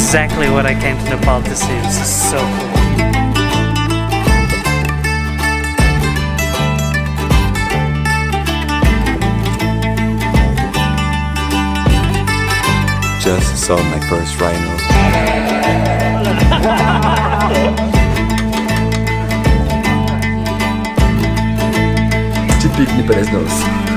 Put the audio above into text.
exactly what I came to Nepal to see. This is so cool. Just saw my first rhino. Typique Nepalese nose.